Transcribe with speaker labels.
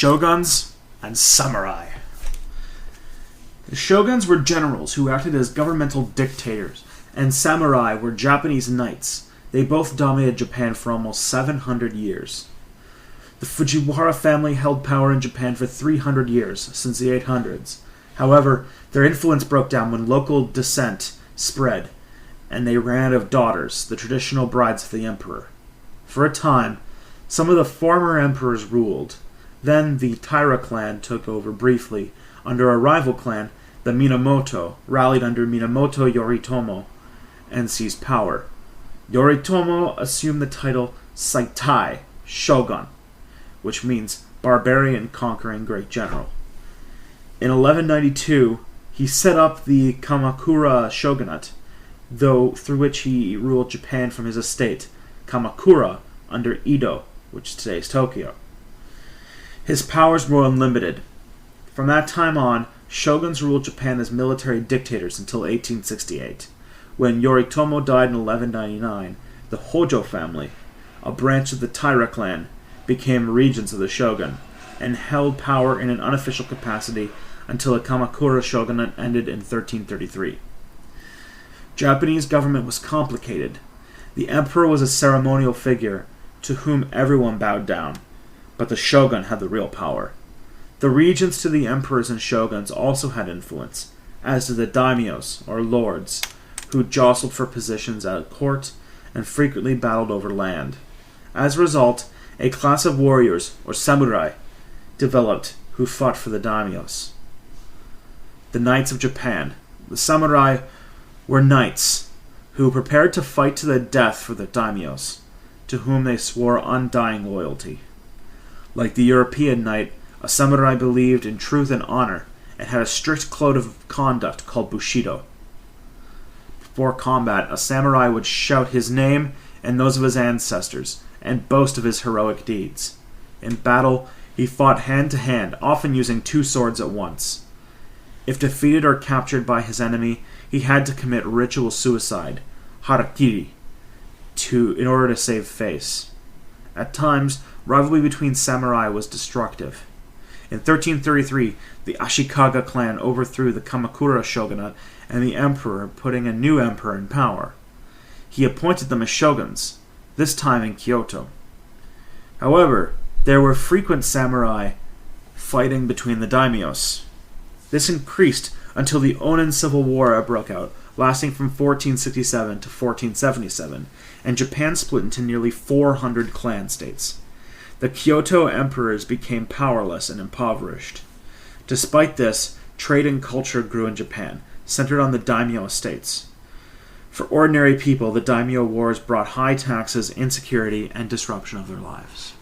Speaker 1: Shoguns and samurai. The shoguns were generals who acted as governmental dictators, and samurai were Japanese knights. They both dominated Japan for almost 700 years. The Fujiwara family held power in Japan for 300 years, since the 800s. However, their influence broke down when local dissent spread, and they ran out of daughters, the traditional brides of the emperor. For a time, some of the former emperors ruled. Then the Taira clan took over briefly. Under a rival clan, the Minamoto rallied under Minamoto Yoritomo and seized power. Yoritomo assumed the title Saitai, Shogun, which means barbarian conquering great general. In 1192, he set up the Kamakura shogunate, through which he ruled Japan from his estate, Kamakura, under Edo, which today is Tokyo. His powers were unlimited. From that time on, shoguns ruled Japan as military dictators until 1868, when Yoritomo died in 1199. The Hojo family, a branch of the Taira clan, became regents of the shogun and held power in an unofficial capacity until the Kamakura shogunate ended in 1333. Japanese government was complicated. The emperor was a ceremonial figure to whom everyone bowed down, but the shogun had the real power. The regents to the emperors and shoguns also had influence, as did the daimyos, or lords, who jostled for positions at court and frequently battled over land. As a result, a class of warriors, or samurai, developed who fought for the daimyos. The Knights of Japan. The samurai were knights who prepared to fight to the death for the daimyos, to whom they swore undying loyalty. Like the European knight, a samurai believed in truth and honor and had a strict code of conduct called bushido. Before combat, a samurai would shout his name and those of his ancestors and boast of his heroic deeds. In battle, he fought hand to hand, often using two swords at once. If defeated or captured by his enemy, he had to commit ritual suicide, harakiri, in order to save face. At times, rivalry between samurai was destructive. In 1333, the Ashikaga clan overthrew the Kamakura shogunate and the emperor, putting a new emperor in power. He appointed them as shoguns, this time in Kyoto. However, there were frequent samurai fighting between the daimyos. This increased until the Onin Civil War broke out, lasting from 1467 to 1477, and Japan split into nearly 400 clan states. The Kyoto emperors became powerless and impoverished. Despite this, trade and culture grew in Japan, centered on the daimyo estates. For ordinary people, the daimyo wars brought high taxes, insecurity, and disruption of their lives.